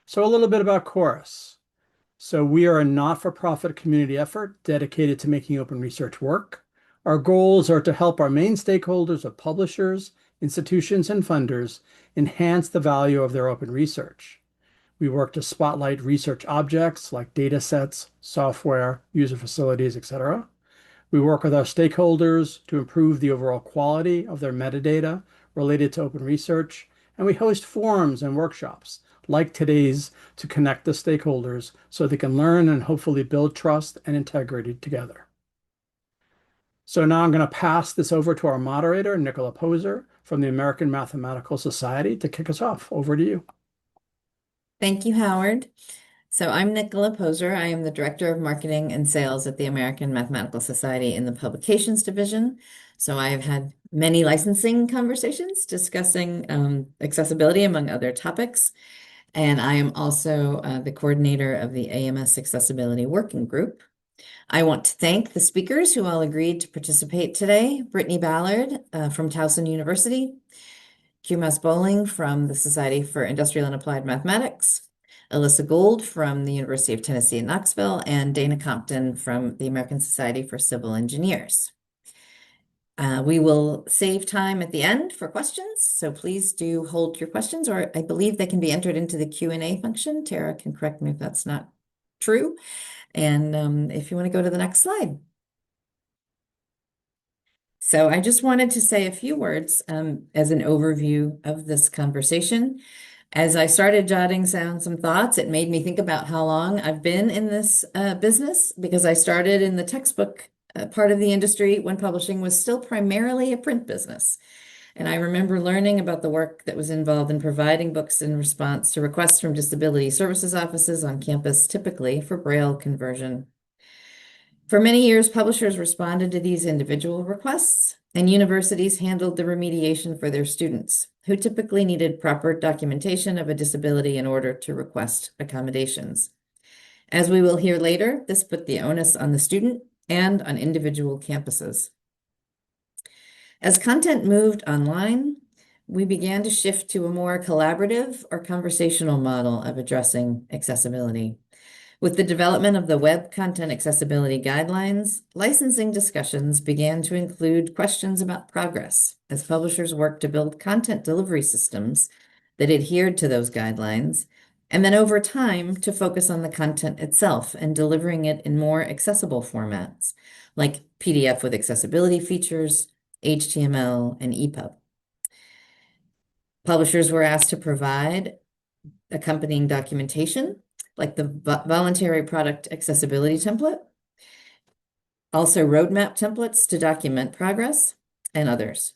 So a little bit about Chorus. So we are a not-for-profit community effort dedicated to making open research work. Our goals are to help our main stakeholders of publishers, institutions, and funders enhance the value of their open research. We work to spotlight research objects like data sets, software, user facilities, etc. We work with our stakeholders to improve the overall quality of their metadata related to open research, and we host forums and workshops like today's to connect the stakeholders so they can learn and hopefully build trust and integrity together. So now I'm going to pass this over to our moderator, Nicola Poser from the American Mathematical Society, to kick us off. Over to you. Thank you, Howard. So I'm Nicola Poser. I am the Director of Marketing and Sales at the American Mathematical Society in the Publications Division. So I have had many licensing conversations discussing accessibility among other topics. And I am also the coordinator of the AMS Accessibility Working Group. I want to thank the speakers who all agreed to participate today. Brittni Ballard from Towson University, Kivmars from the Society for Industrial and Applied Mathematics, Elyssa Gould from the University of Tennessee in Knoxville, and Dana Compton from the American Society for Civil Engineers. We will save time at the end for questions, so please do hold your questions, or I believe they can be entered into the Q&A function. Tara can correct me if that's not true. And if you want to go to the next slide. So I just wanted to say a few words as an overview of this conversation. As I started jotting down some thoughts, it made me think about how long I've been in this business, because I started in the textbook part of the industry when publishing was still primarily a print business. And I remember learning about the work that was involved in providing books in response to requests from disability services offices on campus, typically for Braille conversion. For many years, publishers responded to these individual requests, and universities handled the remediation for their students, who typically needed proper documentation of a disability in order to request accommodations. As we will hear later, this put the onus on the student and on individual campuses. As content moved online, we began to shift to a more collaborative or conversational model of addressing accessibility. With the development of the Web Content Accessibility Guidelines, licensing discussions began to include questions about progress as publishers worked to build content delivery systems that adhered to those guidelines, and then over time to focus on the content itself and delivering it in more accessible formats, like PDF with accessibility features, HTML, and EPUB. Publishers were asked to provide accompanying documentation, like the voluntary product accessibility template, also roadmap templates to document progress, and others.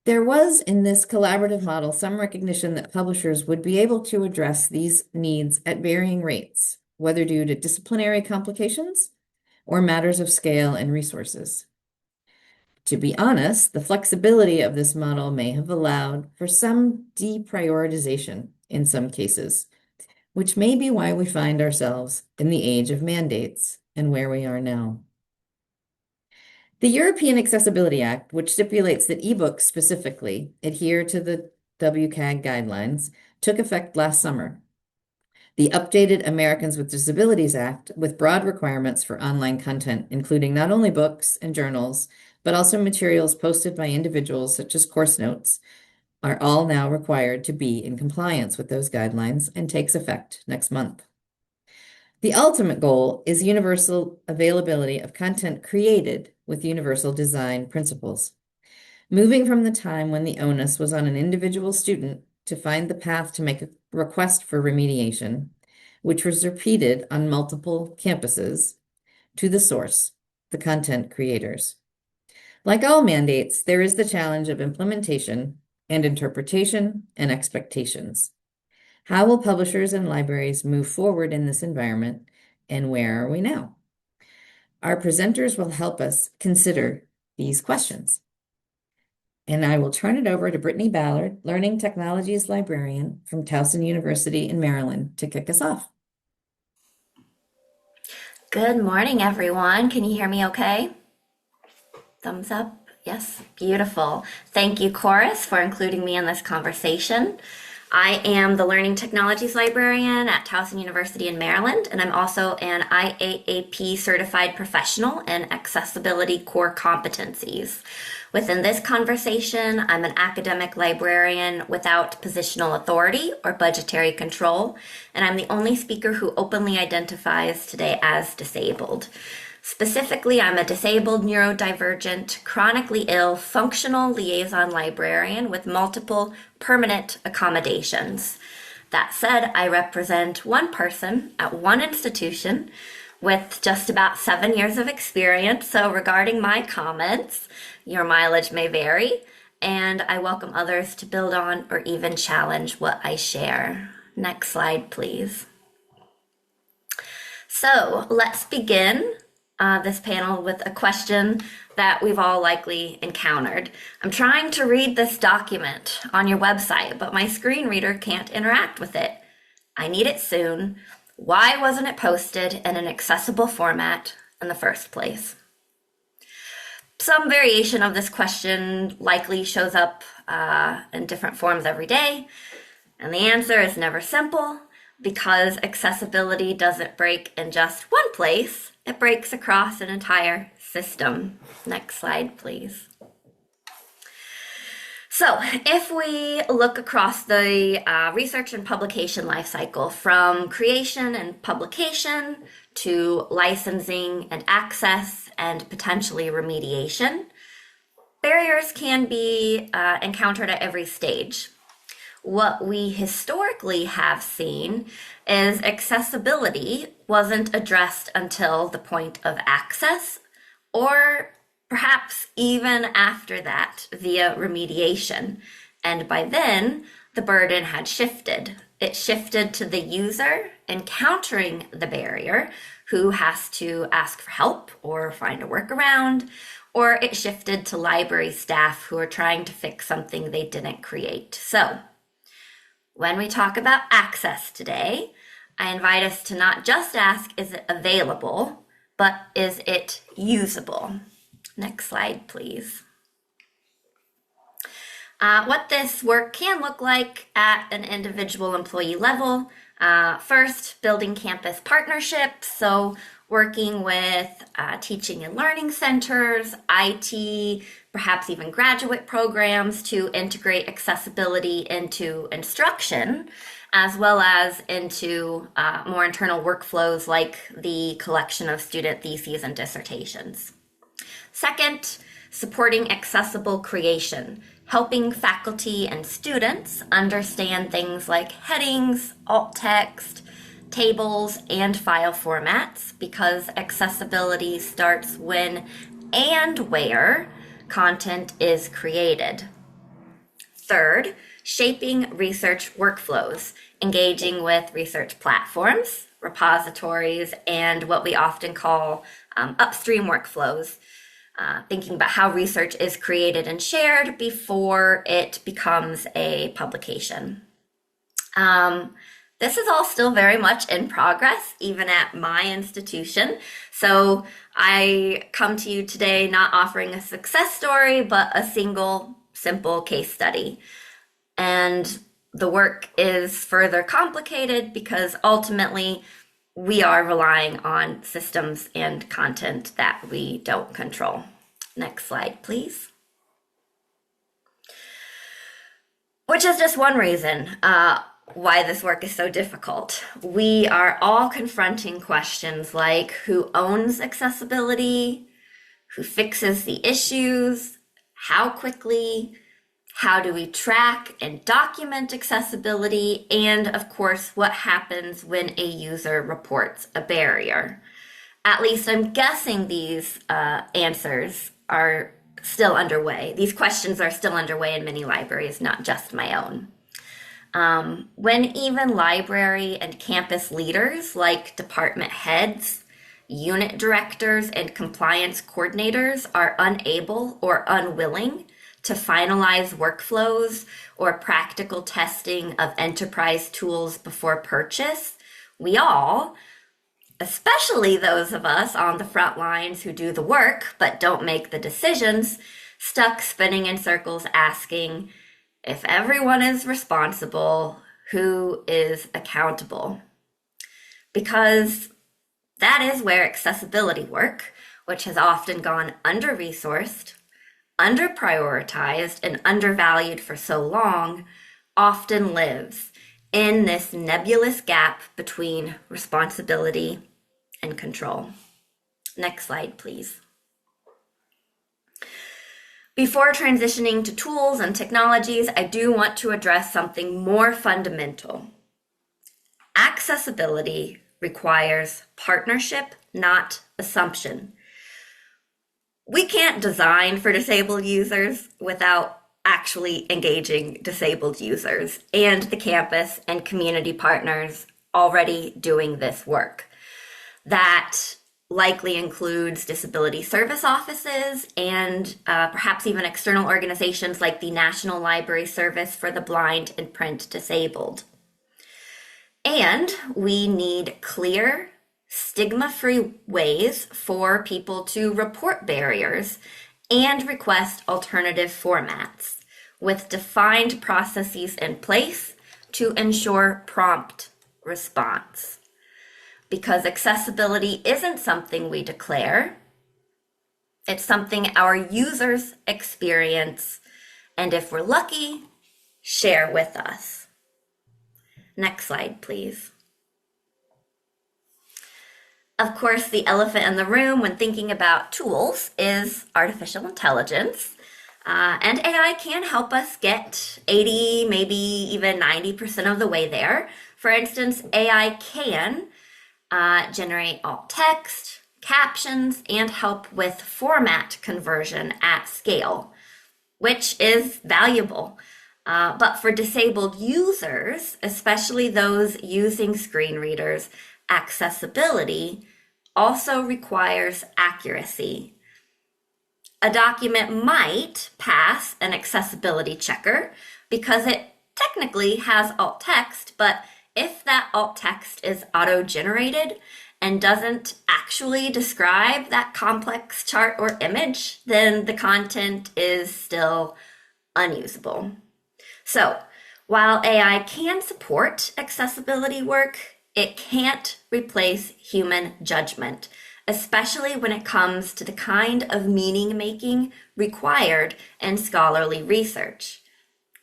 There was in this collaborative model some recognition that publishers would be able to address these needs at varying rates, whether due to disciplinary complications or matters of scale and resources. To be honest, the flexibility of this model may have allowed for some deprioritization in some cases, which may be why we find ourselves in the age of mandates and where we are now. The European Accessibility Act, which stipulates that ebooks specifically adhere to the WCAG guidelines, took effect last summer. The updated Americans with Disabilities Act, with broad requirements for online content, including not only books and journals, but also materials posted by individuals such as course notes, are all now required to be in compliance with those guidelines and takes effect next month. The ultimate goal is universal availability of content created with universal design principles, moving from the time when the onus was on an individual student to find the path to make a request for remediation, which was repeated on multiple campuses, to the source, the content creators. Like all mandates, there is the challenge of implementation and interpretation and expectations. How will publishers and libraries move forward in this environment, and where are we now? Our presenters will help us consider these questions. And I will turn it over to Brittni Ballard, Learning Technologies Librarian from Towson University in Maryland, to kick us off. Good morning, everyone. Can you hear me okay? Thumbs up. Yes, beautiful. Thank you, Chorus, for including me in this conversation. I am the Learning Technologies Librarian at Towson University in Maryland, and I'm also an IAAP certified professional in accessibility core competencies. Within this conversation, I'm an academic librarian without positional authority or budgetary control, and I'm the only speaker who openly identifies today as disabled. Specifically, I'm a disabled, neurodivergent, chronically ill, functional liaison librarian with multiple permanent accommodations. That said, I represent one person at one institution with just about 7 years of experience. So regarding my comments, your mileage may vary, and I welcome others to build on or even challenge what I share. Next slide, please. So let's begin this panel with a question that we've all likely encountered. I'm trying to read this document on your website, but my screen reader can't interact with it. I need it soon. Why wasn't it posted in an accessible format in the first place? Some variation of this question likely shows up in different forms every day, and the answer is never simple because accessibility doesn't break in just one place. It breaks across an entire system. Next slide, please. So if we look across the research and publication lifecycle from creation and publication to licensing and access and potentially remediation, barriers can be encountered at every stage. What we historically have seen is accessibility wasn't addressed until the point of access, or perhaps even after that via remediation. And by then, the burden had shifted. It shifted to the user encountering the barrier who has to ask for help or find a workaround, or it shifted to library staff who are trying to fix something they didn't create. So, when we talk about access today, I invite us to not just ask, is it available, but is it usable? Next slide, please. What this work can look like at an individual employee level. First, building campus partnerships. So working with teaching and learning centers, IT, perhaps even graduate programs to integrate accessibility into instruction, as well as into more internal workflows like the collection of student theses and dissertations. Second, supporting accessible creation, helping faculty and students understand things like headings, alt text, tables, and file formats, because accessibility starts when and where content is created. Third, shaping research workflows, engaging with research platforms, repositories, and what we often call upstream workflows, thinking about how research is created and shared before it becomes a publication. This is all still very much in progress, even at my institution. So I come to you today not offering a success story, but a single, simple case study. And the work is further complicated because ultimately we are relying on systems and content that we don't control. Next slide, please. Which is just one reason why this work is so difficult. We are all confronting questions like who owns accessibility, who fixes the issues, how quickly, how do we track and document accessibility, and of course, what happens when a user reports a barrier. At least I'm guessing these answers are still underway. These questions are still underway in many libraries, not just my own. When even library and campus leaders like department heads, unit directors, and compliance coordinators are unable or unwilling to finalize workflows or practical testing of enterprise tools before purchase, we all, especially those of us on the front lines who do the work but don't make the decisions, stuck spinning in circles asking, If everyone is responsible, who is accountable? Because that is where accessibility work, which has often gone under-resourced, under-prioritized, and undervalued for so long, often lives in this nebulous gap between responsibility and control. Next slide, please. Before transitioning to tools and technologies, I do want to address something more fundamental. Accessibility requires partnership, not assumption. We can't design for disabled users without actually engaging disabled users and the campus and community partners already doing this work. That likely includes disability service offices and perhaps even external organizations like the National Library Service for the Blind and Print Disabled. And we need clear, stigma-free ways for people to report barriers and request alternative formats with defined processes in place to ensure prompt response. Because accessibility isn't something we declare, it's something our users experience, and if we're lucky, share with us. Next slide, please. Of course, the elephant in the room when thinking about tools is artificial intelligence. And AI can help us get 80, maybe even 90% of the way there. For instance, AI can generate alt text, captions, and help with format conversion at scale, which is valuable. But for disabled users, especially those using screen readers, accessibility also requires accuracy. A document might pass an accessibility checker because it technically has alt text, but if that alt text is auto-generated and doesn't actually describe that complex chart or image, then the content is still unusable. So, while AI can support accessibility work, it can't replace human judgment, especially when it comes to the kind of meaning making required in scholarly research.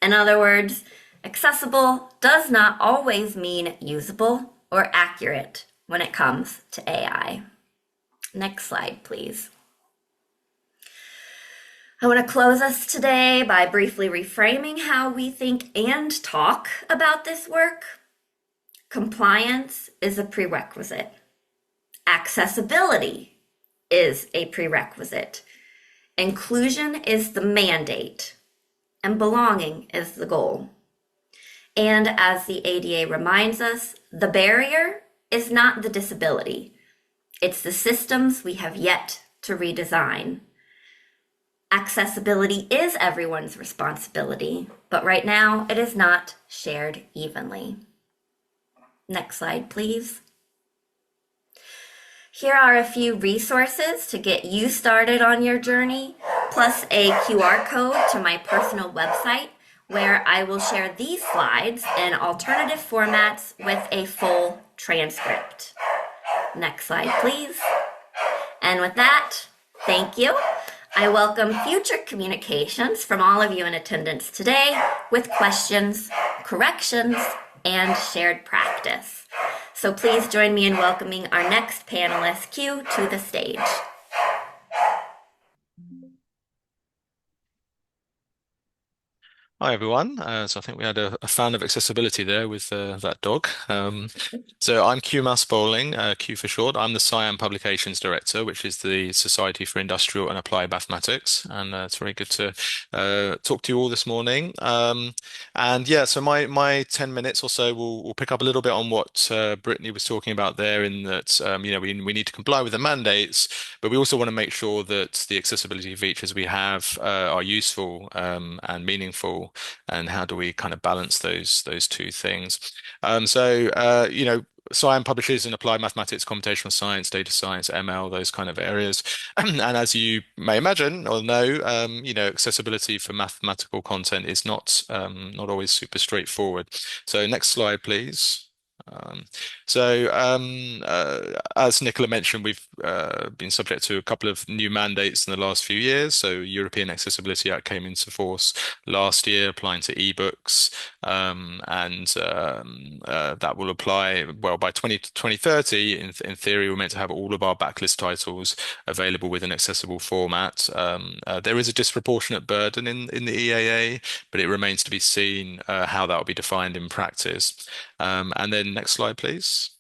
In other words, accessible does not always mean usable or accurate when it comes to AI. Next slide, please. I want to close us today by briefly reframing how we think and talk about this work. Compliance is a prerequisite. Accessibility is a prerequisite. Inclusion is the mandate, and belonging is the goal. And as the ADA reminds us, the barrier is not the disability. It's the systems we have yet to redesign. Accessibility is everyone's responsibility, but right now it is not shared evenly. Next slide, please. Here are a few resources to get you started on your journey, plus a QR code to my personal website where I will share these slides in alternative formats with a full transcript. Next slide, please. And with that, thank you. I welcome future communications from all of you in attendance today with questions, corrections, and shared practice. So please join me in welcoming our next panelist, Q, to the stage. Hi everyone. So I think we had a fan of accessibility there with that dog. So I'm Kivmars Bowling, Q for short. I'm the SIAM Publications Director, which is the Society for Industrial and Applied Mathematics, and it's very good to talk to you all this morning. And yeah, so my 10 minutes or so will pick up a little bit on what Brittni was talking about there, in that we need to comply with the mandates, but we also want to make sure that the accessibility features we have are useful and meaningful. And how do we kind of balance those two things? SIAM publishes in applied mathematics, computational science, data science, ML, those kind of areas. And as you may imagine or know, accessibility for mathematical content is not always super straightforward. So next slide, please. As Nicola mentioned, we've been subject to a couple of new mandates in the last few years. So European Accessibility Act came into force last year, applying to ebooks, that will apply, well, by 2030. In theory, we're meant to have all of our backlist titles available with an accessible format. There is a disproportionate burden in the EAA, but it remains to be seen how that will be defined in practice. And then next slide, please.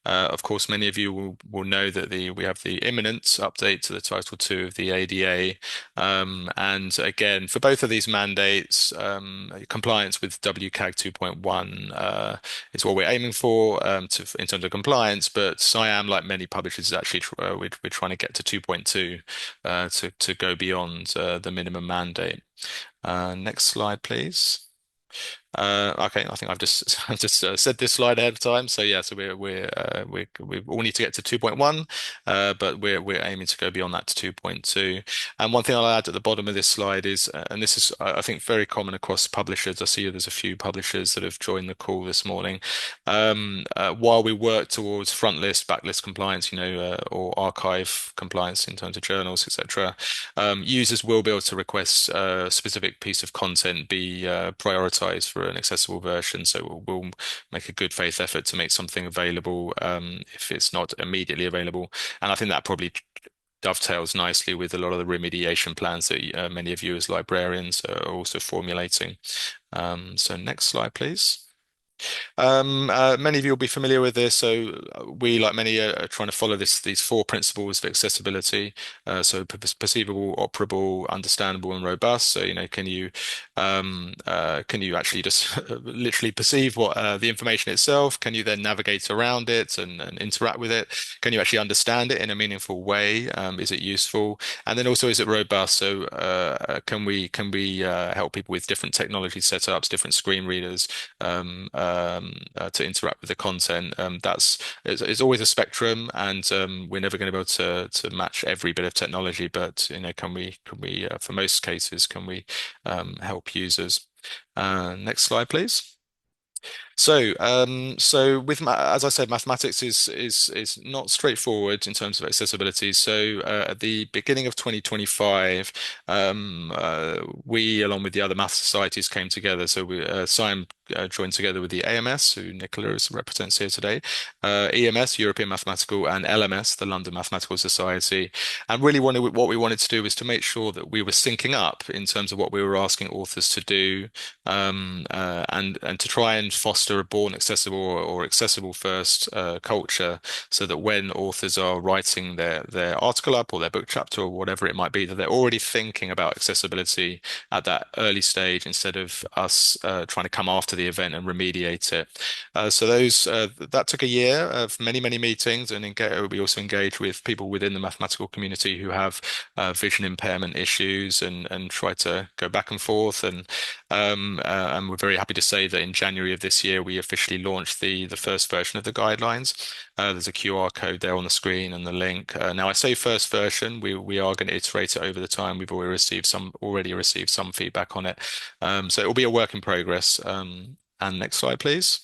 Of course, many of you will know that we have the imminent update to the Title II of the ADA. And again, for both of these mandates, compliance with WCAG 2.1 is what we're aiming for in terms of compliance. But SIAM, like many publishers, is actually we're trying to get to 2.2 to go beyond the minimum mandate. Next slide, please. Okay, I think I've just said this slide ahead of time. So yeah, so we all need to get to 2.1, but we're aiming to go beyond that to 2.2. And one thing I'll add at the bottom of this slide is, and this is I think very common across publishers. I see there's a few publishers that have joined the call this morning. While we work towards front list, backlist compliance, or archive compliance in terms of journals, etc., users will be able to request a specific piece of content be prioritized for an accessible version. So we'll make a good faith effort to make something available if it's not immediately available. And I think that probably dovetails nicely with a lot of the remediation plans that many of you as librarians are also formulating. So next slide, please. Many of you will be familiar with this. So we, like many, are trying to follow these four principles of accessibility. So perceivable, operable, understandable, and robust. So can you actually just literally perceive what the information itself? Can you then navigate around it and interact with it? Can you actually understand it in a meaningful way? Is it useful? And then also, is it robust? So can we help people with different technology setups, different screen readers? To interact with the content. It's always a spectrum, and we're never going to be able to match every bit of technology. But can we for most cases can we help users? Next slide, please. So with as I said, mathematics is not straightforward in terms of accessibility. So at the beginning of 2025, we, along with the other math societies, came together. So SIAM joined together with the AMS, who Nicola represents here today, EMS, European Mathematical, and LMS, the London Mathematical Society. And really what we wanted to do was to make sure that we were syncing up in terms of what we were asking authors to do, and to try and foster a born accessible or accessible first culture, so that when authors are writing their article up or their book chapter or whatever it might be, that they're already thinking about accessibility at that early stage, instead of us trying to come after the event and remediate it. So that took a year of many meetings, and we also engaged with people within the mathematical community who have vision impairment issues, and try to go back and forth. And we're very happy to say that in January of this year we officially launched the first version of the guidelines. There's a QR code there on the screen and the link. Now I say first version, we are going to iterate it over the time. We've already received some feedback on it. So it will be a work in progress. And next slide, please.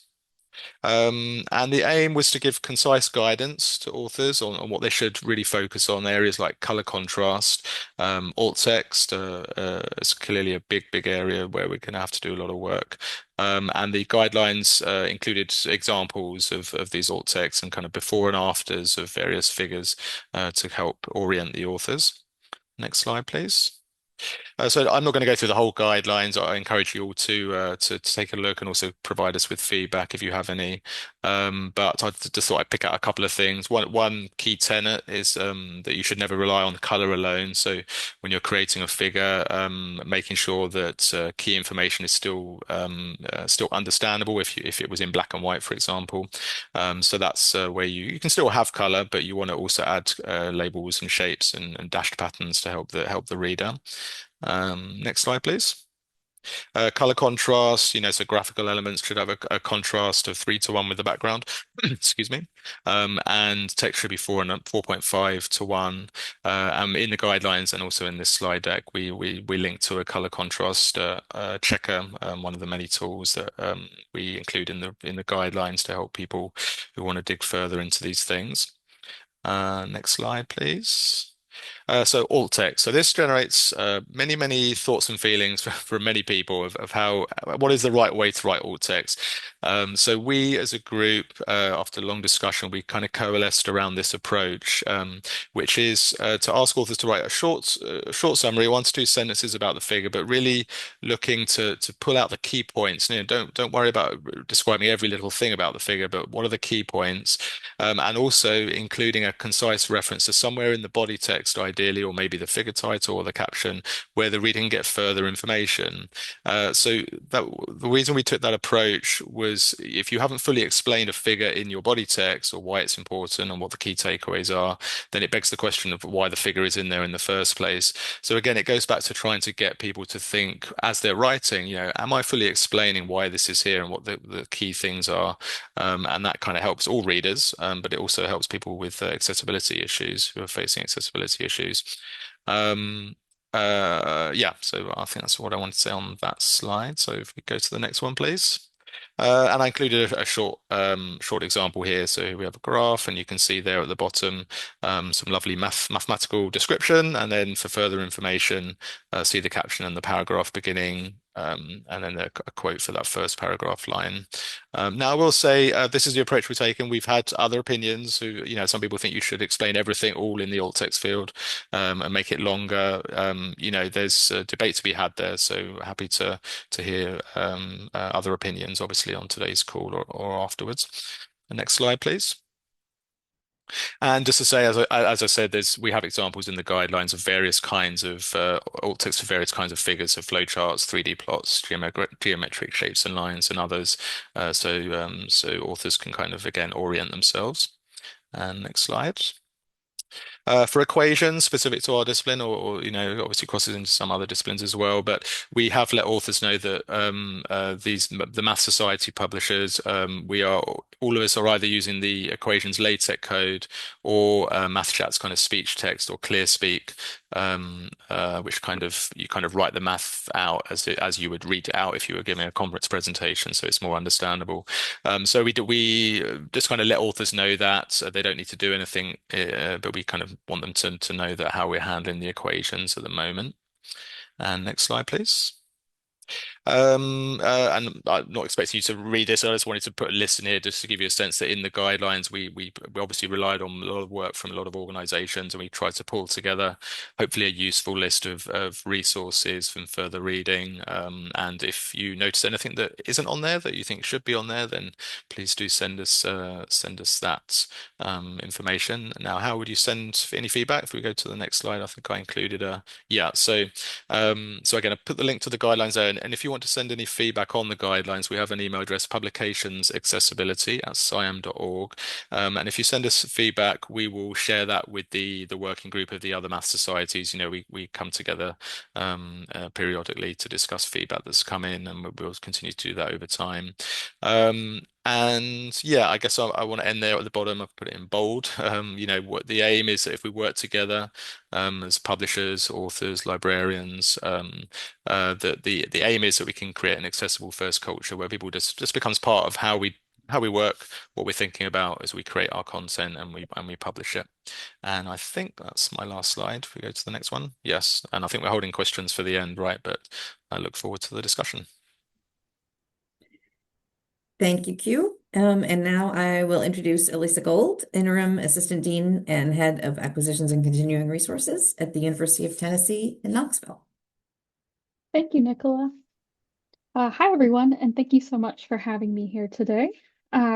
And the aim was to give concise guidance to authors on what they should really focus on. Areas like color contrast, alt text is clearly a big area where we're going to have to do a lot of work. And the guidelines included examples of these alt texts and kind of before and afters of various figures to help orient the authors. Next slide, please. So I'm not going to go through the whole guidelines. I encourage you all to take a look and also provide us with feedback if you have any. But I just thought I'd pick out a couple of things. One key tenet is that you should never rely on color alone. So when you're creating a figure, making sure that key information is still understandable if it was in black and white, for example. So that's where you can still have color, but you want to also add labels and shapes and dashed patterns to help the reader. Next slide, please. Color contrast, so graphical elements should have a contrast of 3:1 with the background. Excuse me. And text should be 4.5:1. In the guidelines and also in this slide deck, we link to a color contrast checker, one of the many tools that we include in the guidelines to help people who want to dig further into these things. Next slide, please. So alt text. So this generates many thoughts and feelings for many people of how what is the right way to write alt text. So we as a group, after long discussion, we kind of coalesced around this approach, which is to ask authors to write a short summary, 1 to 2 sentences about the figure, but really looking to pull out the key points. Don't worry about describing every little thing about the figure, but what are the key points? And also including a concise reference to somewhere in the body text, ideally, or maybe the figure title or the caption, where the reader can get further information. So the reason we took that approach was if you haven't fully explained a figure in your body text or why it's important and what the key takeaways are, then it begs the question of why the figure is in there in the first place. So again, it goes back to trying to get people to think as they're writing, am I fully explaining why this is here and what the key things are? And that kind of helps all readers, but it also helps people with accessibility issues who are facing accessibility issues. Yeah, so I think that's what I want to say on that slide. So if we go to the next one, please. And I included a short example here. So we have a graph, and you can see there at the bottom some lovely mathematical description, and then for further information, see the caption and the paragraph beginning, and then a quote for that first paragraph line. Now, I will say this is the approach we've taken. We've had other opinions who, some people think you should explain everything all in the alt text field and make it longer. There's a debate to be had there, so happy to hear other opinions, obviously, on today's call or afterwards. The next slide, please. And just to say, as I said, we have examples in the guidelines of various kinds of alt text for various kinds of figures, so flowcharts, 3D plots, geometric shapes and lines, and others. So authors can kind of again orient themselves. And next slide. For equations specific to our discipline, or obviously crosses into some other disciplines as well. But we have let authors know that the Math Society publishers, all of us are either using the equations LaTeX code or MathChat's kind of speech text or ClearSpeak, which you kind of write the math out as you would read it out if you were giving a conference presentation, so it's more understandable. So we just kind of let authors know that they don't need to do anything, but we kind of want them to know that how we're handling the equations at the moment. And next slide, please. And I'm not expecting you to read this. I just wanted to put a list in here just to give you a sense that in the guidelines, we obviously relied on a lot of work from a lot of organizations, and we tried to pull together hopefully a useful list of resources from further reading. And if you notice anything that isn't on there that you think should be on there, then please do send us that information. Now, how would you send any feedback? If we go to the next slide, I think I included so again, I put the link to the guidelines there, and if you want to send any feedback on the guidelines, we have an email address, publicationsaccessibility@siam.org. And if you send us feedback, we will share that with the working group of the other math societies. We come together periodically to discuss feedback that's come in, and we'll continue to do that over time. And yeah, I guess I want to end there at the bottom. I've put it in bold. What the aim is that if we work together as publishers, authors, librarians, the aim is that we can create an accessible first culture where people just becomes part of how we work, what we're thinking about as we create our content and we publish it. And I think that's my last slide. If we go to the next one. Yes, and I think we're holding questions for the end, right? But I look forward to the discussion. Thank you, Q. And now I will introduce Elyssa Gould, Interim Assistant Dean and Head of Acquisitions and Continuing Resources at the University of Tennessee in Knoxville. Thank you, Nicola. Hi, everyone, and thank you so much for having me here today.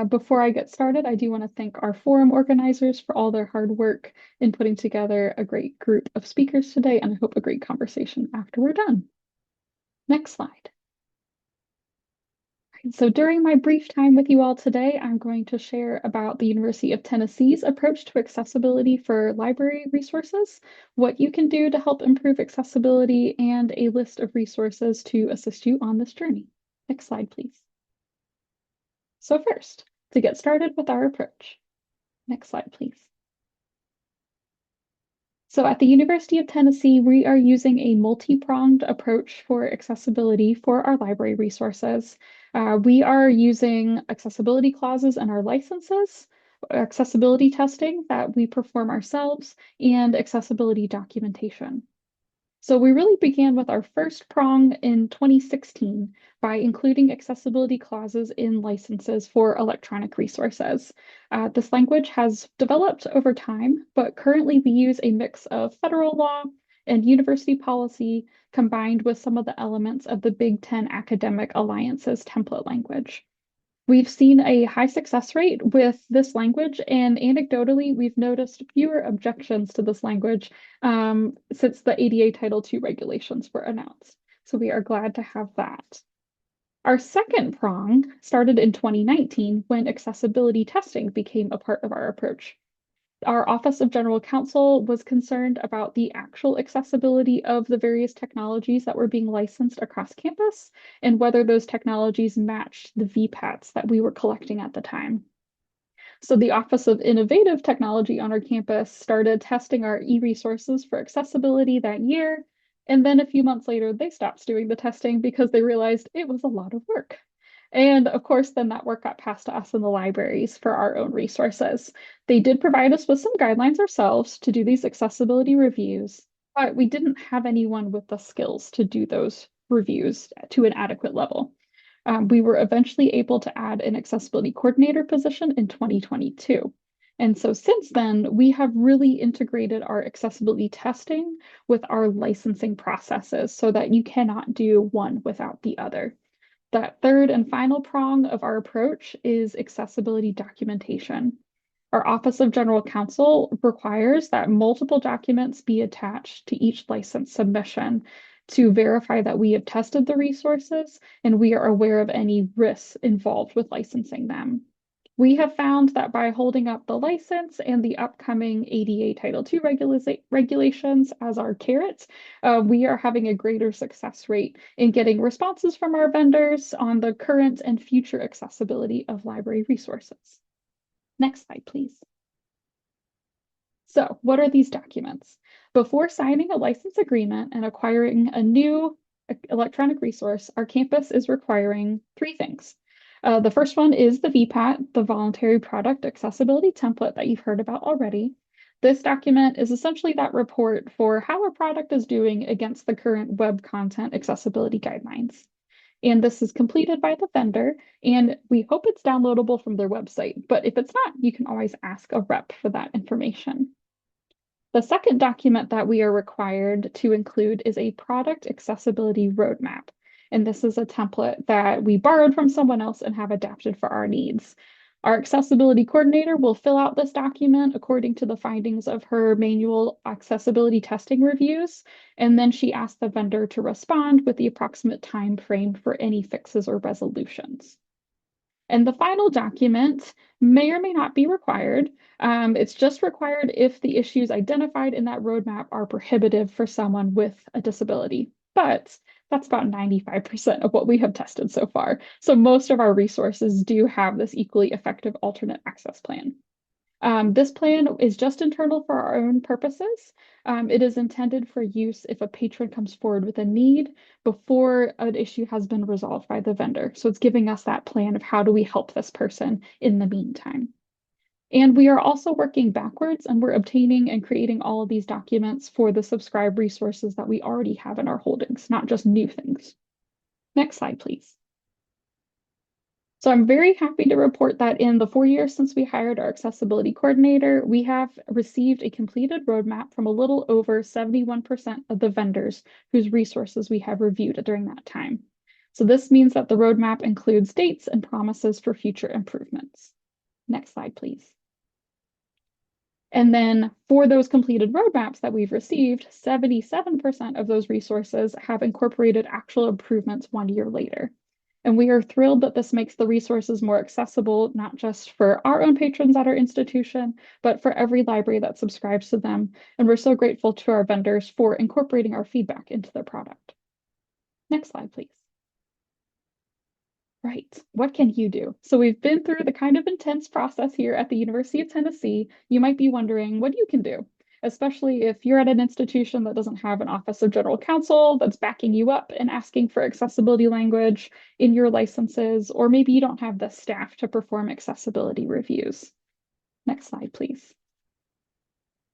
Before I get started, I do want to thank our forum organizers for all their hard work in putting together a great group of speakers today, and I hope a great conversation after we're done. Next slide. So during my brief time with you all today, I'm going to share about the University of Tennessee's approach to accessibility for library resources, what you can do to help improve accessibility, and a list of resources to assist you on this journey. Next slide, please. So first, to get started with our approach. Next slide, please. So at the University of Tennessee, we are using a multi-pronged approach for accessibility for our library resources. We are using accessibility clauses in our licenses, accessibility testing that we perform ourselves, and accessibility documentation. So we really began with our first prong in 2016 by including accessibility clauses in licenses for electronic resources. This language has developed over time, but currently we use a mix of federal law and university policy combined with some of the elements of the Big Ten Academic Alliance's template language. We've seen a high success rate with this language, and anecdotally, we've noticed fewer objections to this language since the ADA Title II regulations were announced. So we are glad to have that. Our second prong started in 2019 when accessibility testing became a part of our approach. Our Office of General Counsel was concerned about the actual accessibility of the various technologies that were being licensed across campus and whether those technologies matched the VPATs that we were collecting at the time. So the Office of Innovative Technology on our campus started testing our e-resources for accessibility that year. And then a few months later, they stopped doing the testing because they realized it was a lot of work. And of course, then that work got passed to us in the libraries for our own resources. They did provide us with some guidelines ourselves to do these accessibility reviews, but we didn't have anyone with the skills to do those reviews to an adequate level. We were eventually able to add an accessibility coordinator position in 2022. And so since then, we have really integrated our accessibility testing with our licensing processes so that you cannot do one without the other. That third and final prong of our approach is accessibility documentation. Our Office of General Counsel requires that multiple documents be attached to each license submission to verify that we have tested the resources and we are aware of any risks involved with licensing them. We have found that by holding up the license and the upcoming ADA Title II regulations as our carrots, we are having a greater success rate in getting responses from our vendors on the current and future accessibility of library resources. Next slide, please. So, what are these documents? Before signing a license agreement and acquiring a new electronic resource, our campus is requiring three things. The first one is the VPAT, the Voluntary Product Accessibility Template that you've heard about already. This document is essentially that report for how a product is doing against the current web content accessibility guidelines. And this is completed by the vendor, and we hope it's downloadable from their website. But if it's not, you can always ask a rep for that information. The second document that we are required to include is a product accessibility roadmap. And this is a template that we borrowed from someone else and have adapted for our needs. Our accessibility coordinator will fill out this document according to the findings of her manual accessibility testing reviews, and then she asks the vendor to respond with the approximate time frame for any fixes or resolutions. And the final document may or may not be required. It's just required if the issues identified in that roadmap are prohibitive for someone with a disability. But that's about 95% of what we have tested so far. So most of our resources do have this equally effective alternate access plan. This plan is just internal for our own purposes. It is intended for use if a patron comes forward with a need before an issue has been resolved by the vendor. So it's giving us that plan of how do we help this person in the meantime. And we are also working backwards, and we're obtaining and creating all of these documents for the subscribed resources that we already have in our holdings, not just new things. Next slide, please. So I'm very happy to report that in the 4 years since we hired our accessibility coordinator, we have received a completed roadmap from a little over 71% of the vendors whose resources we have reviewed during that time. So this means that the roadmap includes dates and promises for future improvements. Next slide, please. And then for those completed roadmaps that we've received, 77% of those resources have incorporated actual improvements 1 year later. And we are thrilled that this makes the resources more accessible, not just for our own patrons at our institution, but for every library that subscribes to them. And we're so grateful to our vendors for incorporating our feedback into their product. Next slide, please. Right, what can you do? So we've been through the kind of intense process here at the University of Tennessee. You might be wondering what you can do, especially if you're at an institution that doesn't have an Office of General Counsel that's backing you up and asking for accessibility language in your licenses, or maybe you don't have the staff to perform accessibility reviews. Next slide, please.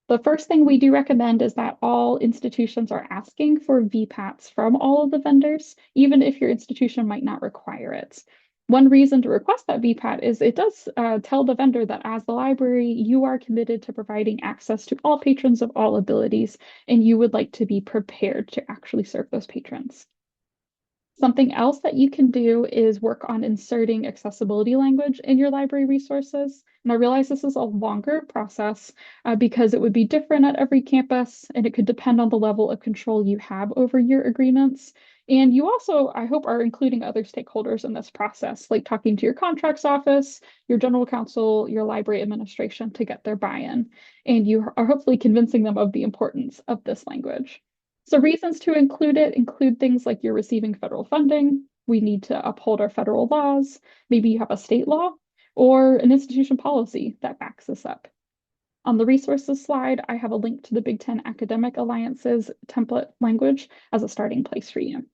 The first thing we do recommend is that all institutions are asking for VPATs from all of the vendors, even if your institution might not require it. One reason to request that VPAT is it does tell the vendor that as the library, you are committed to providing access to all patrons of all abilities, and you would like to be prepared to actually serve those patrons. Something else that you can do is work on inserting accessibility language in your library resources. And I realize this is a longer process because it would be different at every campus and it could depend on the level of control you have over your agreements. And you also, I hope, are including other stakeholders in this process, like talking to your contracts office, your general counsel, your library administration to get their buy-in. And you are hopefully convincing them of the importance of this language. So reasons to include it include things like you're receiving federal funding, we need to uphold our federal laws, maybe you have a state law, or an institution policy that backs this up. On the resources slide, I have a link to the Big Ten Academic Alliance's template language as a starting place for you.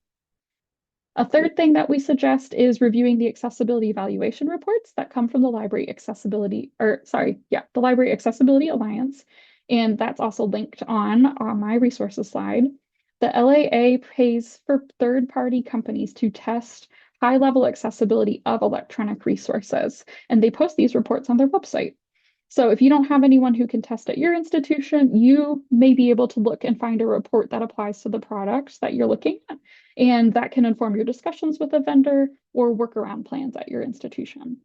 A third thing that we suggest is reviewing the accessibility evaluation reports that come from the Library Accessibility Alliance. And that's also linked on my resources slide. The LAA pays for third-party companies to test high-level accessibility of electronic resources, and they post these reports on their website. So if you don't have anyone who can test at your institution, you may be able to look and find a report that applies to the products that you're looking at, and that can inform your discussions with a vendor or workaround plans at your institution.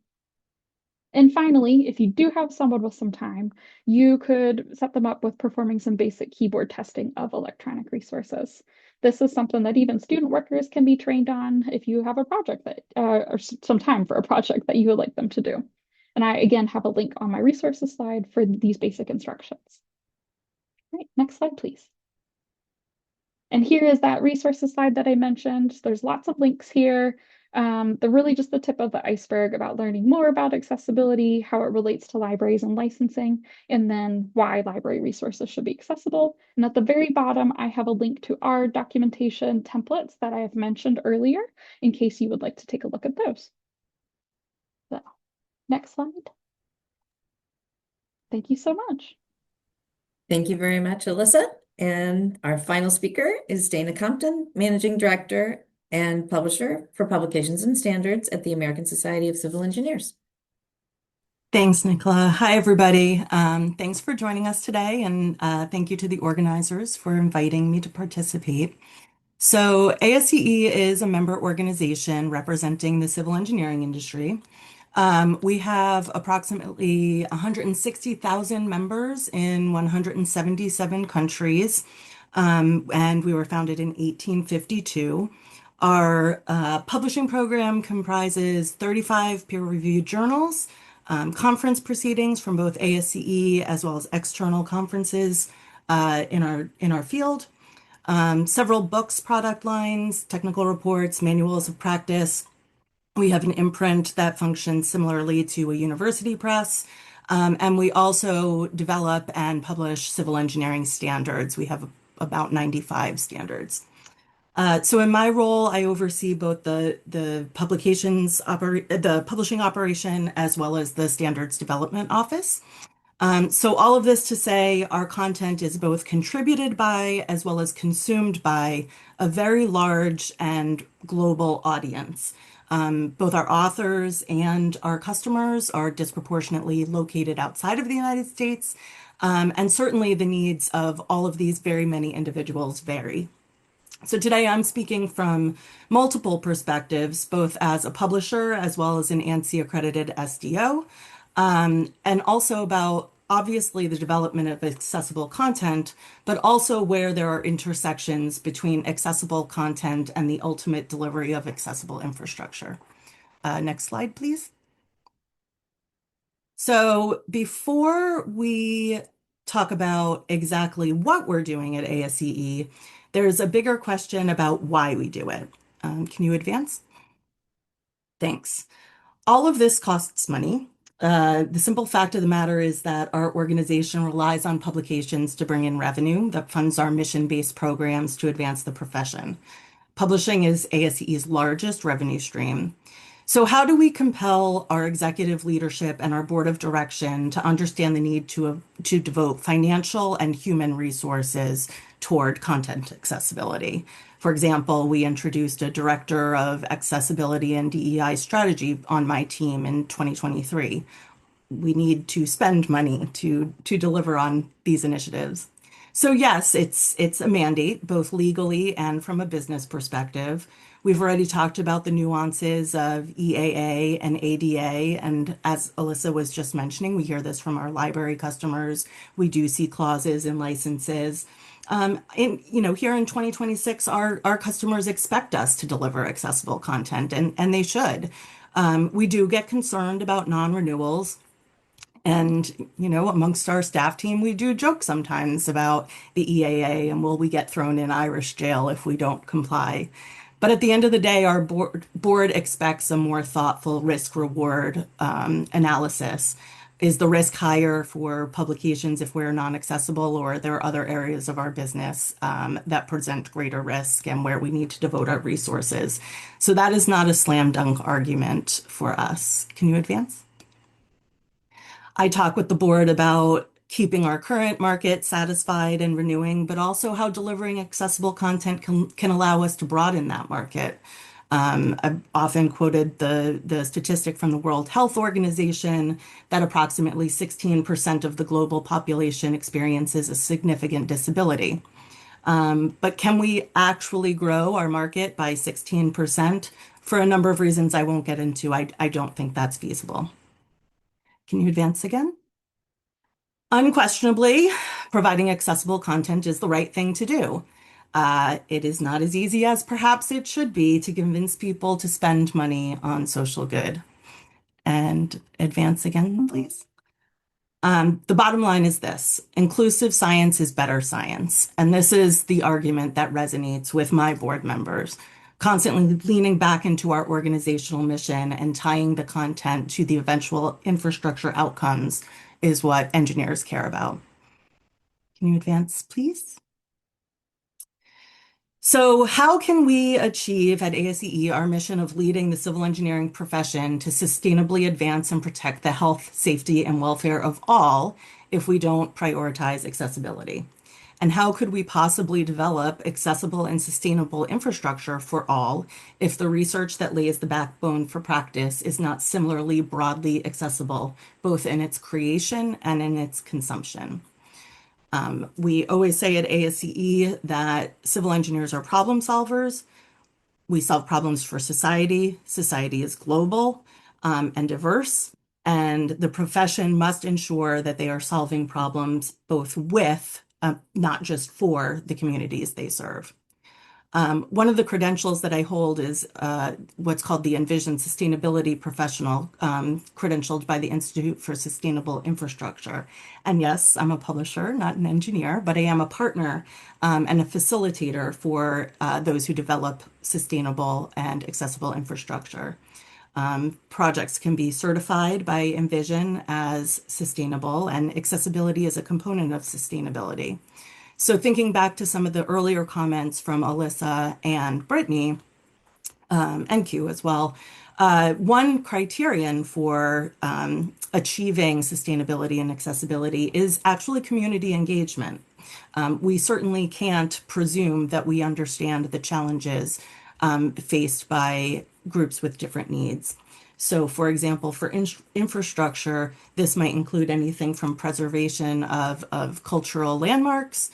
And finally, if you do have someone with some time, you could set them up with performing some basic keyboard testing of electronic resources. This is something that even student workers can be trained on if you have a project that, or some time for a project that you would like them to do. And I, again, have a link on my resources slide for these basic instructions. All right, next slide, please. And here is that resources slide that I mentioned. There's lots of links here. They're really just the tip of the iceberg about learning more about accessibility, how it relates to libraries and licensing, and then why library resources should be accessible. And at the very bottom, I have a link to our documentation templates that I have mentioned earlier, in case you would like to take a look at those. So, next slide. Thank you so much. Thank you very much, Elyssa. And our final speaker is Dana Compton, Managing Director and Publisher for Publications and Standards at the American Society of Civil Engineers. Thanks, Nicola. Hi, everybody. Thanks for joining us today, and thank you to the organizers for inviting me to participate. So ASCE is a member organization representing the civil engineering industry. We have approximately 160,000 members in 177 countries, and we were founded in 1852. Our publishing program comprises 35 peer-reviewed journals, conference proceedings from both ASCE as well as external conferences in our field, several books, product lines, technical reports, manuals of practice. We have an imprint that functions similarly to a university press, and we also develop and publish civil engineering standards. We have about 95 standards. So in my role, I oversee both the publishing operation as well as the standards development office. So all of this to say, our content is both contributed by as well as consumed by a very large and global audience. Both our authors and our customers are disproportionately located outside of the United States, and certainly the needs of all of these very many individuals vary. So today I'm speaking from multiple perspectives, both as a publisher as well as an ANSI accredited SDO, and also about obviously the development of accessible content, but also where there are intersections between accessible content and the ultimate delivery of accessible infrastructure. Next slide, please. So before we talk about exactly what we're doing at ASCE, there's a bigger question about why we do it. Can you advance? Thanks. All of this costs money. The simple fact of the matter is that our organization relies on publications to bring in revenue that funds our mission-based programs to advance the profession. Publishing is ASCE's largest revenue stream. So how do we compel our executive leadership and our board of direction to understand the need to devote financial and human resources toward content accessibility? For example, we introduced a director of accessibility and DEI strategy on my team in 2023. We need to spend money to deliver on these initiatives. So yes, it's a mandate, both legally and from a business perspective. We've already talked about the nuances of EAA and ADA, and as Elyssa was just mentioning, we hear this from our library customers. We do see clauses in licenses. Here in 2026, our customers expect us to deliver accessible content, and they should. We do get concerned about non-renewals. And, amongst our staff team, we do joke sometimes about the EAA and will we get thrown in Irish jail if we don't comply. But at the end of the day, our board expects a more thoughtful risk-reward analysis. Is the risk higher for publications if we're non-accessible, or are there other areas of our business that present greater risk and where we need to devote our resources? So that is not a slam dunk argument for us. Can you advance? I talk with the board about keeping our current market satisfied and renewing, but also how delivering accessible content can allow us to broaden that market. I've often quoted the statistic from the World Health Organization that approximately 16% of the global population experiences a significant disability. But can we actually grow our market by 16%? For a number of reasons I won't get into, I don't think that's feasible. Can you advance again? Unquestionably, providing accessible content is the right thing to do. It is not as easy as perhaps it should be to convince people to spend money on social good. And advance again, please. The bottom line is this: inclusive science is better science. And this is the argument that resonates with my board members. Constantly leaning back into our organizational mission and tying the content to the eventual infrastructure outcomes is what engineers care about. Can you advance, please? So how can we achieve at ASCE our mission of leading the civil engineering profession to sustainably advance and protect the health, safety, and welfare of all if we don't prioritize accessibility? And how could we possibly develop accessible and sustainable infrastructure for all if the research that lays the backbone for practice is not similarly broadly accessible, both in its creation and in its consumption? We always say at ASCE that civil engineers are problem solvers. We solve problems for society. Society is global and diverse, and the profession must ensure that they are solving problems both with, not just for, the communities they serve. One of the credentials that I hold is what's called the Envision Sustainability Professional, credentialed by the Institute for Sustainable Infrastructure. And yes, I'm a publisher, not an engineer, but I am a partner and a facilitator for those who develop sustainable and accessible infrastructure. Projects can be certified by Envision as sustainable, and accessibility is a component of sustainability. So thinking back to some of the earlier comments from Elyssa and Brittni, and Q as well, one criterion for achieving sustainability and accessibility is actually community engagement. We certainly can't presume that we understand the challenges faced by groups with different needs. So, for example, for infrastructure, this might include anything from preservation of cultural landmarks,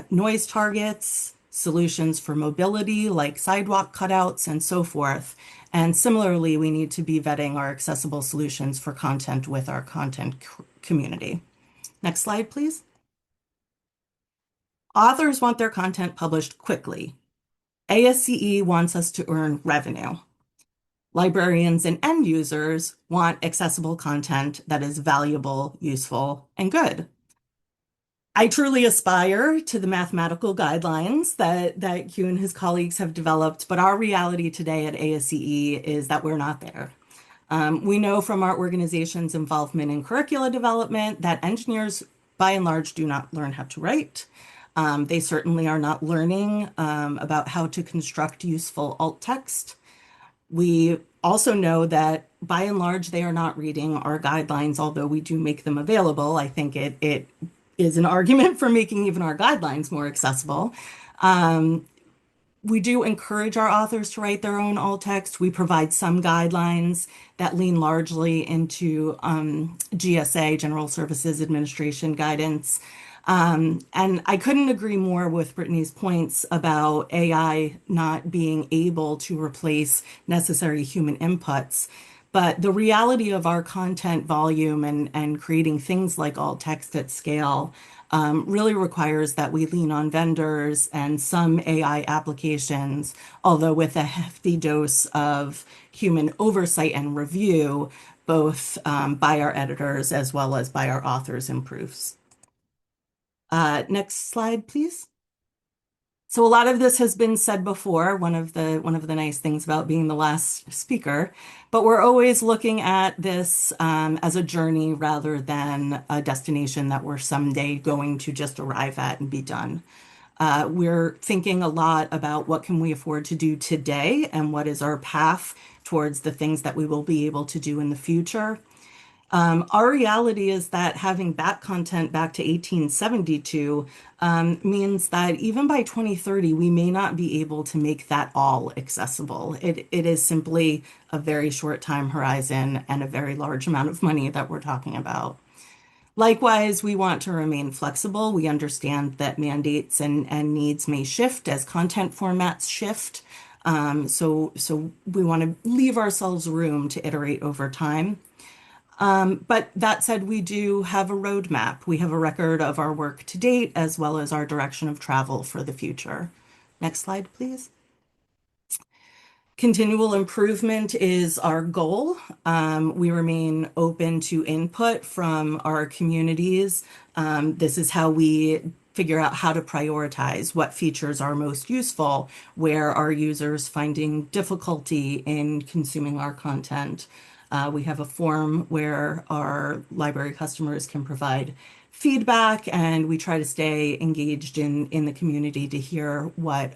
noise targets, solutions for mobility like sidewalk cutouts, and so forth. And similarly, we need to be vetting our accessible solutions for content with our content community. Next slide, please. Authors want their content published quickly. ASCE wants us to earn revenue. Librarians and end users want accessible content that is valuable, useful, and good. I truly aspire to the mathematical guidelines that Q and his colleagues have developed, but our reality today at ASCE is that we're not there. We know from our organization's involvement in curricula development that engineers, by and large, do not learn how to write. They certainly are not learning about how to construct useful alt text. We also know that, by and large, they are not reading our guidelines, although we do make them available. I think it is an argument for making even our guidelines more accessible. We do encourage our authors to write their own alt text. We provide some guidelines that lean largely into GSA, General Services Administration guidance. And I couldn't agree more with Brittni's points about AI not being able to replace necessary human inputs. But the reality of our content volume and creating things like alt text at scale really requires that we lean on vendors and some AI applications, although with a hefty dose of human oversight and review, both by our editors as well as by our authors and proofs. Next slide, please. So a lot of this has been said before, one of the nice things about being the last speaker, but we're always looking at this as a journey rather than a destination that we're someday going to just arrive at and be done. We're thinking a lot about what can we afford to do today and what is our path towards the things that we will be able to do in the future. Our reality is that having back content back to 1872 means that even by 2030, we may not be able to make that all accessible. It is simply a very short time horizon and a very large amount of money that we're talking about. Likewise, we want to remain flexible. We understand that mandates and needs may shift as content formats shift. So we want to leave ourselves room to iterate over time. But that said, we do have a roadmap. We have a record of our work to date, as well as our direction of travel for the future. Next slide, please. Continual improvement is our goal. We remain open to input from our communities. This is how we figure out how to prioritize what features are most useful, where are users finding difficulty in consuming our content. We have a forum where our library customers can provide feedback, and we try to stay engaged in the community to hear what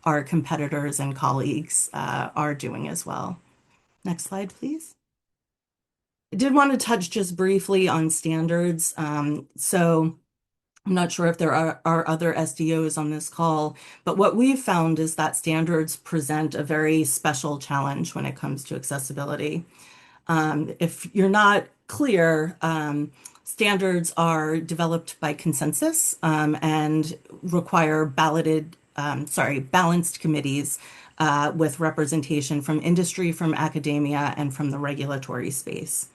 our competitors and colleagues are doing as well. Next slide, please. I did want to touch just briefly on standards. So I'm not sure if there are other SDOs on this call, but what we've found is that standards present a very special challenge when it comes to accessibility. If you're not clear, standards are developed by consensus and require balanced committees with representation from industry, from academia, and from the regulatory space.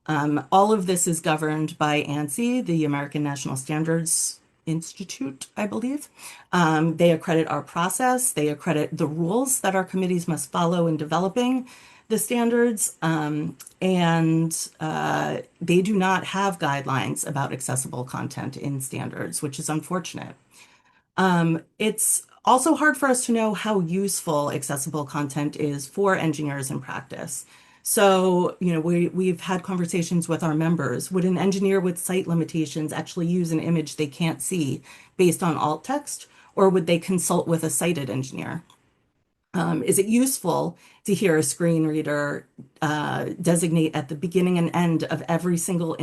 All of this is governed by ANSI, the American National Standards Institute, I believe. They accredit our process. They accredit the rules that our committees must follow in developing the standards, and they do not have guidelines about accessible content in standards, which is unfortunate. It's also hard for us to know how useful accessible content is for engineers in practice. So, we've had conversations with our members. Would an engineer with sight limitations actually use an image they can't see based on alt text, or would they consult with a sighted engineer? Is it useful to hear a screen reader designate at the beginning and end of every single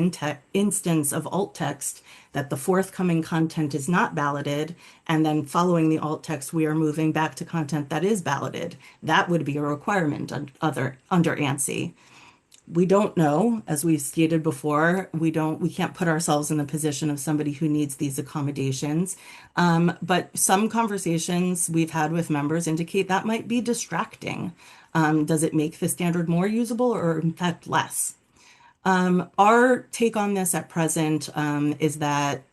instance of alt text that the forthcoming content is not balloted, and then following the alt text, we are moving back to content that is balloted? That would be a requirement under ANSI. We don't know, as we stated before, we can't put ourselves in the position of somebody who needs these accommodations. But some conversations we've had with members indicate that might be distracting. Does it make the standard more usable or in fact less? Our take on this at present is that,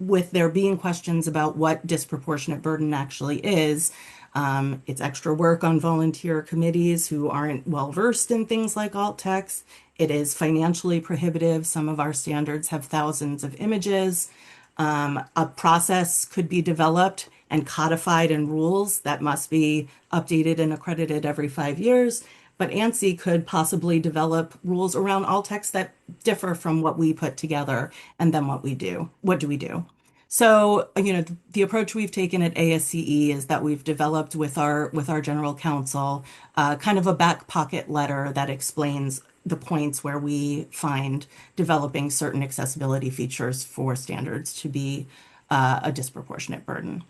with there being questions about what disproportionate burden actually is, it's extra work on volunteer committees who aren't well versed in things like alt text. It is financially prohibitive. Some of our standards have thousands of images. A process could be developed and codified in rules that must be updated and accredited every 5 years. But ANSI could possibly develop rules around alt text that differ from what we put together, and then what we do. What do we do? So, the approach we've taken at ASCE is that we've developed with our general counsel kind of a back pocket letter that explains the points where we find developing certain accessibility features for standards to be a disproportionate burden.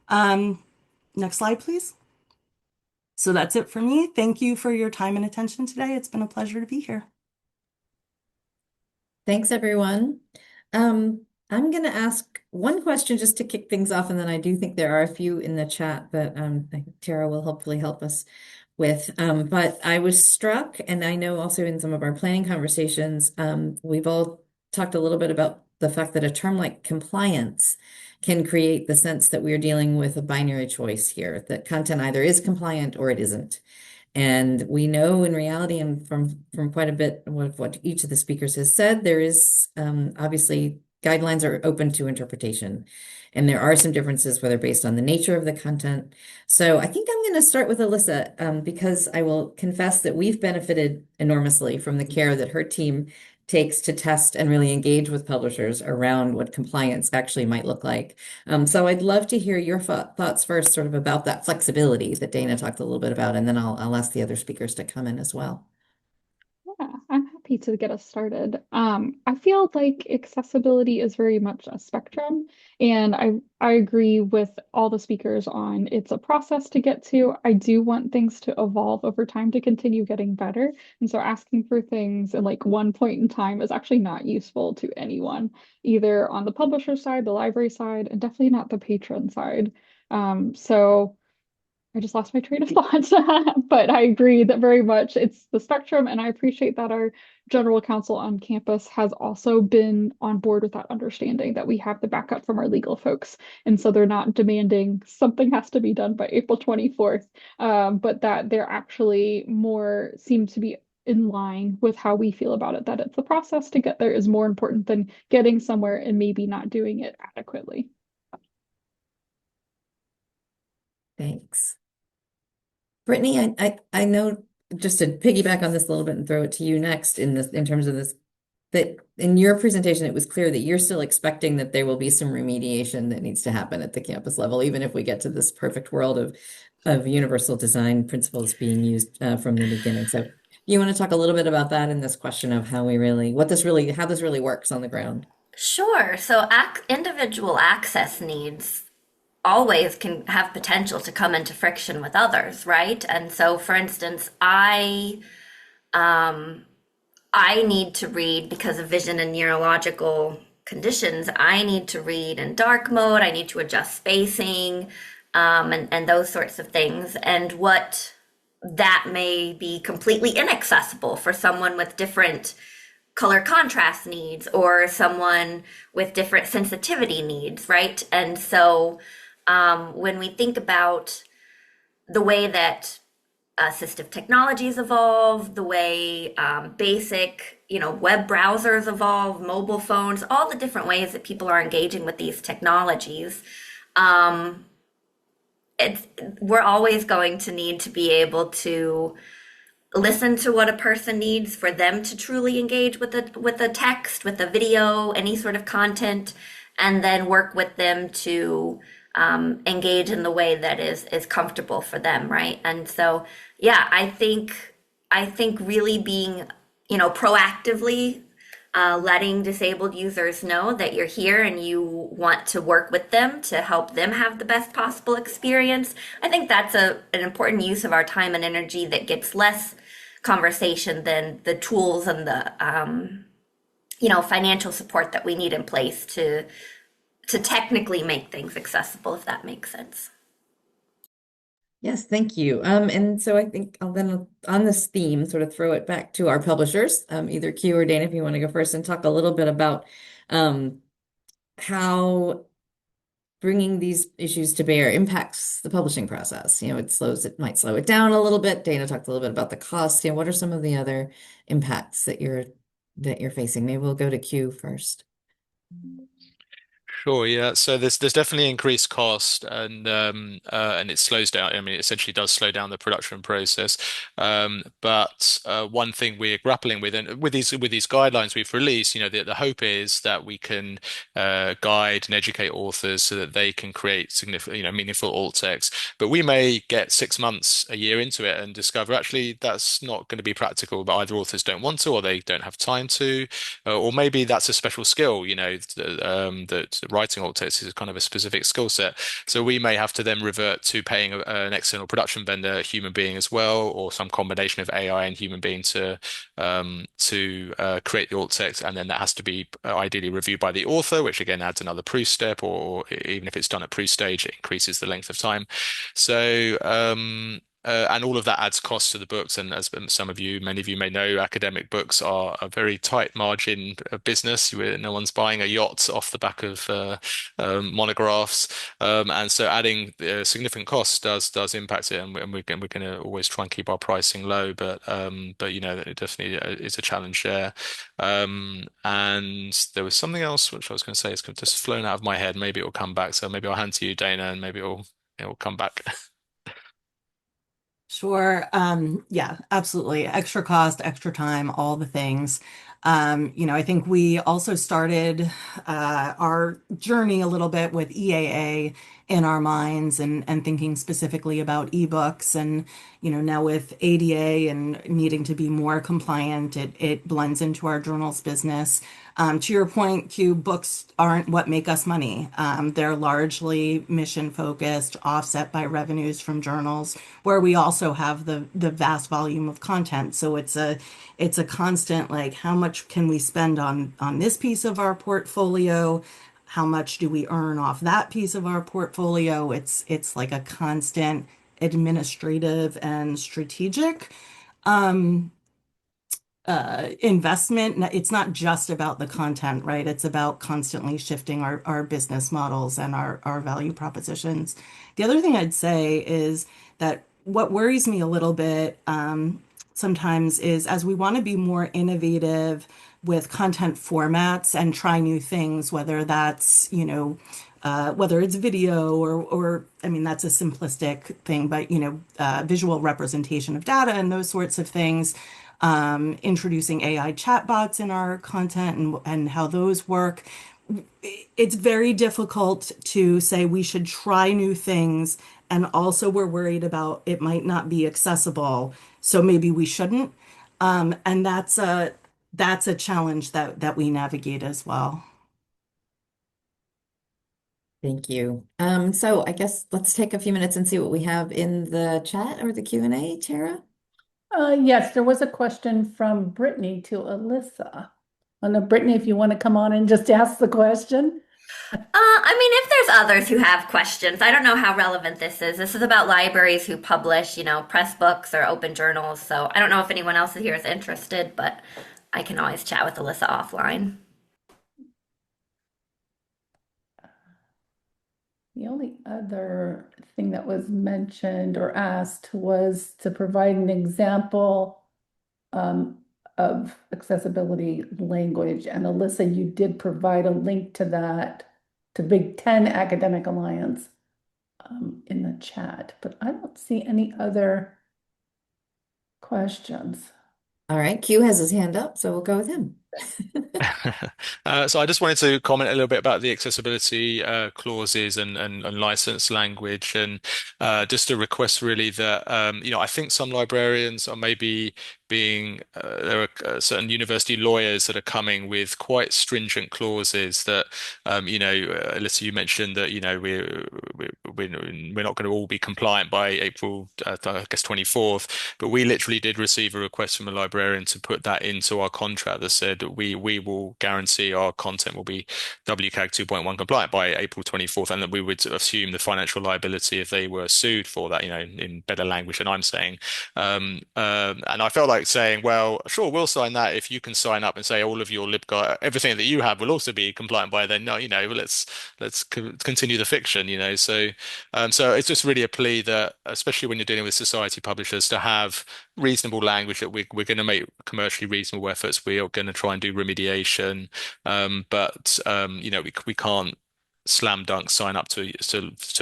Next slide, please. So that's it for me. Thank you for your time and attention today. It's been a pleasure to be here. Thanks, everyone. I'm going to ask one question just to kick things off, and then I do think there are a few in the chat that I think Tara will hopefully help us with. But I was struck, and I know also in some of our planning conversations, we've all talked a little bit about the fact that a term like compliance can create the sense that we're dealing with a binary choice here, that content either is compliant or it isn't. And we know in reality, and from quite a bit of what each of the speakers has said, there is obviously guidelines are open to interpretation. And there are some differences, whether based on the nature of the content. So I think I'm going to start with Elyssa, because I will confess that we've benefited enormously from the care that her team takes to test and really engage with publishers around what compliance actually might look like. So I'd love to hear your thoughts first, sort of about that flexibility that Dana talked a little bit about, and then I'll ask the other speakers to come in as well. Yeah, I'm happy to get us started. I feel like accessibility is very much a spectrum, and I agree with all the speakers on it's a process to get to. I do want things to evolve over time to continue getting better, and so asking for things in like one point in time is actually not useful to anyone, either on the publisher side, the library side, and definitely not the patron side. So I just lost my train of thought, but I agree that very much it's the spectrum, and I appreciate that our general counsel on campus has also been on board with that understanding that we have the backup from our legal folks, and so they're not demanding something has to be done by April 24th, but that they're actually more seem to be in line with how we feel about it, that it's the process to get there is more important than getting somewhere and maybe not doing it adequately. Thanks. Brittni, I know, just to piggyback on this a little bit and throw it to you next in terms of this, that in your presentation, it was clear that you're still expecting that there will be some remediation that needs to happen at the campus level, even if we get to this perfect world of universal design principles being used from the beginning. So you want to talk a little bit about that in this question of how this really works on the ground? Sure. So individual access needs always can have potential to come into friction with others, right? And so, for instance, I need to read because of vision and neurological conditions. I need to read in dark mode. I need to adjust spacing, and those sorts of things. And what that may be completely inaccessible for someone with different color contrast needs or someone with different sensitivity needs, right? And so when we think about the way that assistive technologies evolve, the way basic, web browsers evolve, mobile phones, all the different ways that people are engaging with these technologies, we're always going to need to be able to listen to what a person needs for them to truly engage with the text, with the video, any sort of content, and then work with them to engage in the way that is comfortable for them, right? And so, yeah, I think really being, proactively letting disabled users know that you're here and you want to work with them to help them have the best possible experience. I think that's an important use of our time and energy that gets less conversation than the tools and the financial support that we need in place to technically make things accessible, if that makes sense. Yes, thank you. And so I think I'll then on this theme sort of throw it back to our publishers, either Q or Dana, if you want to go first and talk a little bit about um, how bringing these issues to bear impacts the publishing process. It might slow it down a little bit. Dana talked a little bit about the cost. What are some of the other impacts that you're facing? Maybe we'll go to Q first. Sure, yeah. So there's definitely increased cost and it slows down. I mean, it essentially does slow down the production process. But one thing we're grappling with, and with these guidelines we've released, the hope is that we can guide and educate authors so that they can create significant, meaningful alt text. But we may get 6 months, a year into it and discover actually that's not going to be practical. But either authors don't want to, or they don't have time to, or maybe that's a special skill, that writing alt text is kind of a specific skill set. So we may have to then revert to paying an external production vendor, a human being as well, or some combination of AI and human being to create the alt text, and then that has to be ideally reviewed by the author, which again adds another proof step, or even if it's done at proof stage, it increases the length of time. So and all of that adds cost to the books. And as many of you may know, academic books are a very tight margin business. No one's buying a yacht off the back of monographs. And so adding significant costs does impact it. And we're going to always try and keep our pricing low. But it definitely is a challenge there. And there was something else which I was going to say. It's just flown out of my head. Maybe it will come back. So maybe I'll hand to you, Dana, and maybe it will come back. Sure. Yeah, absolutely. Extra cost, extra time, all the things. I think we also started our journey a little bit with EAA in our minds and thinking specifically about ebooks. And, now with ADA and needing to be more compliant, it blends into our journals business. To your point, Q, books aren't what make us money. They're largely mission focused, offset by revenues from journals, where we also have the vast volume of content. So it's a constant, like, how much can we spend on this piece of our portfolio? How much do we earn off that piece of our portfolio? It's like a constant administrative and strategic investment. It's not just about the content, right? It's about constantly shifting our business models and our value propositions. The other thing I'd say is that what worries me a little bit sometimes is, as we want to be more innovative with content formats and try new things, whether that's, whether it's video or I mean, that's a simplistic thing, but, visual representation of data and those sorts of things, introducing AI chatbots in our content and how those work. It's very difficult to say we should try new things, and also we're worried about it might not be accessible, so maybe we shouldn't. And that's a challenge that we navigate as well. Thank you. So I guess let's take a few minutes and see what we have in the chat or the Q&A, Tara. Yes, there was a question from Brittni to Elyssa. I don't know, Brittni, if you want to come on and just ask the question. I mean, if there's others who have questions, I don't know how relevant this is. This is about libraries who publish, press books or open journals. So I don't know if anyone else here is interested, but I can always chat with Elyssa offline. The only other thing that was mentioned or asked was to provide an example of accessibility language. And Elyssa, you did provide a link to that, to Big Ten Academic Alliance in the chat, but I don't see any other questions. All right, Q has his hand up, so we'll go with him. So I just wanted to comment a little bit about the accessibility clauses and license language, and just a request really that I think some librarians are maybe there are certain university lawyers that are coming with quite stringent clauses that, Elyssa, you mentioned that, we're not going to all be compliant by April, I guess, 24th, but we literally did receive a request from a librarian to put that into our contract that said that we will guarantee our content will be WCAG 2.1 compliant by April 24th, and that we would assume the financial liability if they were sued for that, in better language than I'm saying. And I felt like saying, well, sure, we'll sign that if you can sign up and say all of your LibGuide, everything that you have will also be compliant by then. No, let's continue the fiction, so it's just really a plea that, especially when you're dealing with society publishers, to have reasonable language, that we're going to make commercially reasonable efforts. We are going to try and do remediation, but we can't slam dunk sign up to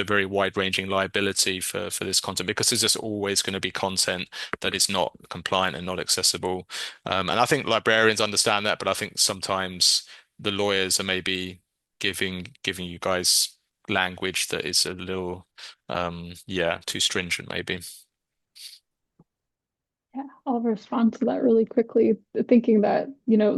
very wide ranging liability for this content, because there's just always going to be content that is not compliant and not accessible. And I think librarians understand that, but I think sometimes the lawyers are maybe giving you guys language that is a little too stringent maybe. Yeah, I'll respond to that really quickly, thinking that,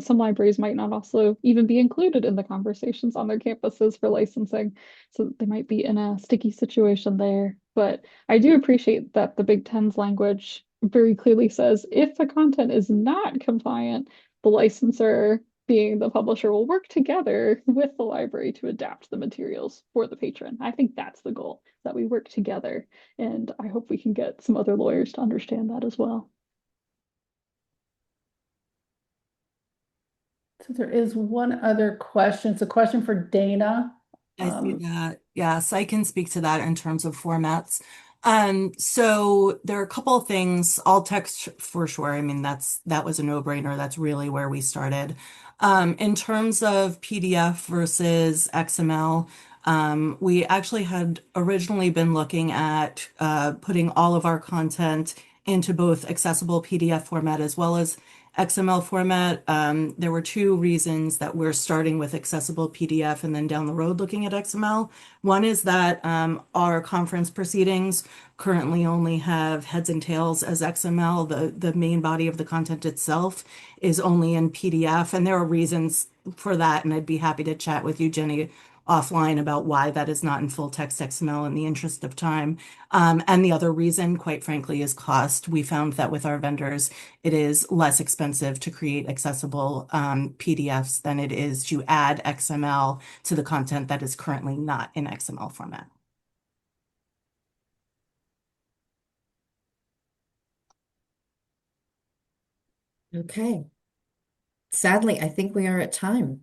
some libraries might not also even be included in the conversations on their campuses for licensing. So they might be in a sticky situation there. But I do appreciate that the Big Ten's language very clearly says if the content is not compliant, the licensor, being the publisher, will work together with the library to adapt the materials for the patron. I think that's the goal, that we work together. And I hope we can get some other lawyers to understand that as well. So there is one other question. It's a question for Dana. I see that. Yes, I can speak to that in terms of formats. So there are a couple of things. Alt text for sure. I mean, that was a no-brainer. That's really where we started. In terms of PDF versus XML, we actually had originally been looking at putting all of our content into both accessible PDF format as well as XML format. There were two reasons that we're starting with accessible PDF and then down the road looking at XML. One is that our conference proceedings currently only have heads and tails as XML. The main body of the content itself is only in PDF, and there are reasons for that, and I'd be happy to chat with you, Jenny, offline about why that is not in full text XML in the interest of time. And the other reason, quite frankly, is cost. We found that with our vendors, it is less expensive to create accessible PDFs than it is to add XML to the content that is currently not in XML format. Okay. Sadly, I think we are at time.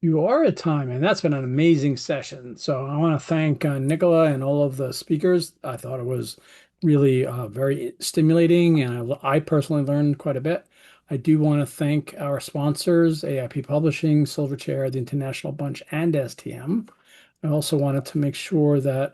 You are at time, and that's been an amazing session. So I want to thank Nicola and all of the speakers. I thought it was really very stimulating, and I personally learned quite a bit. I do want to thank our sponsors, AIP Publishing, Silverchair, the International Bunch, and STM. I also wanted to make sure that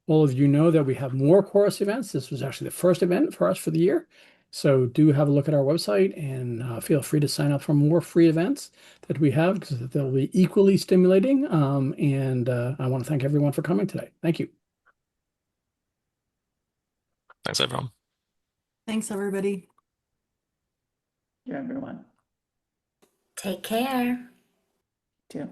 all of you know that we have more chorus events. This was actually the first event for us for the year. So do have a look at our website, and feel free to sign up for more free events that we have, because they'll be equally stimulating. And I want to thank everyone for coming today. Thank you. Thanks, everyone. Thanks, everybody. Yeah, everyone. Take care. Too.